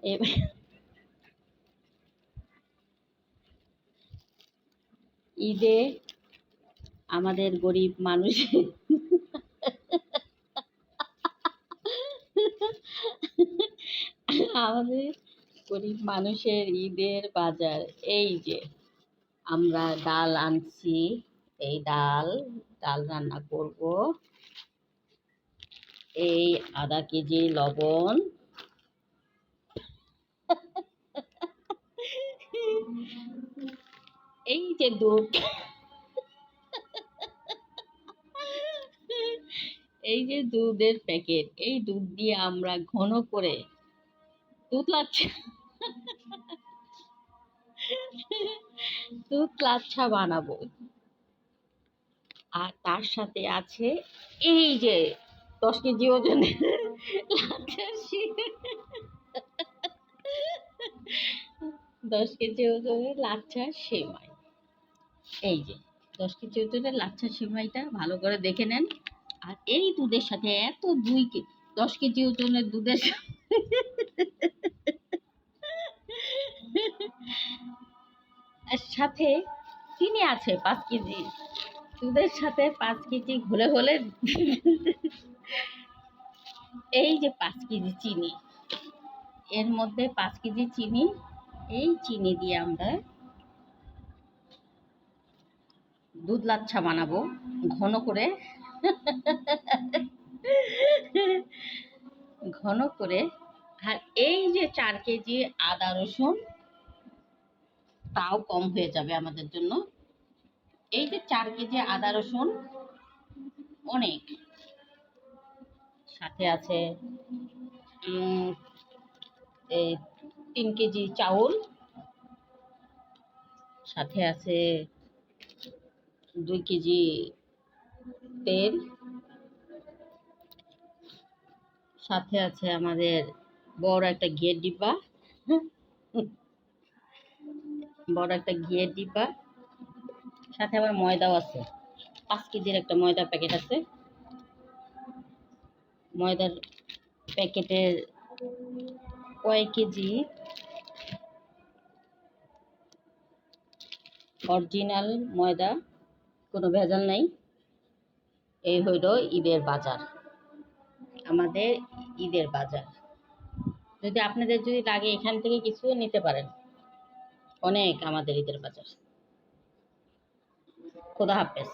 এ- ঈদে আমাদের গরিব মানুষ আমাদের গরিব মানুষের ঈদের বাজার এই যে আমরা ডাল আনছি। এই ডাল ডাল রান্না করব। এই আধা কেজি লবণ, এই যে দুধ, এই যে দুধের প্যাকেট, এই দুধ দিয়ে আমরা ঘন করে দুধ লাচ্ছা দুধ লাচ্ছা বানাবো। আর তার সাথে আছে এই যে 10 কেজি ওজনের লাচ্ছা 10 কেজি ওজনের লাচ্ছা সেমাই। এই যে 10 কেজি ওজনের লাচ্ছা সেমাইটা ভালো করে দেখে নেন। আর এই দুধের সাথে এত 10 কেজি ওজনের দুধের সাথে চিনি আছে 5 কেজি। দুধের সাথে 5 কেজি হলে হলে এই যে 5 কেজি চিনি, এর মধ্যে 5 কেজি চিনি। এই চিনি দিয়ে আমরা দুধ লাচ্ছা বানাবো ঘন করে, ঘন করে। আর এই যে 4 কেজি আদা রসুন, তাও কম হয়ে যাবে আমাদের জন্য। এই যে 4 কেজি আদা রসুন অনেক। সাথে আছে এই 3 কেজি চাউল, সাথে আছে 2 কেজি তেল, সাথে আছে আমাদের বড় একটা ঘিয়ের ডিব্বা, বড় একটা ঘিয়ের ডিব্বা। সাথে আবার ময়দাও আছে, 5 কেজির একটা ময়দার প্যাকেট আছে। ময়দার প্যাকেটের কয়েক কেজি অরিজিনাল ময়দা, কোনো ভেজাল নাই। এই হইল ঈদের বাজার, আমাদের ঈদের বাজার। যদি আপনাদের যদি লাগে এখান থেকে কিছু নিতে পারেন, অনেক আমাদের ঈদের বাজার। খোদা হাফেজ।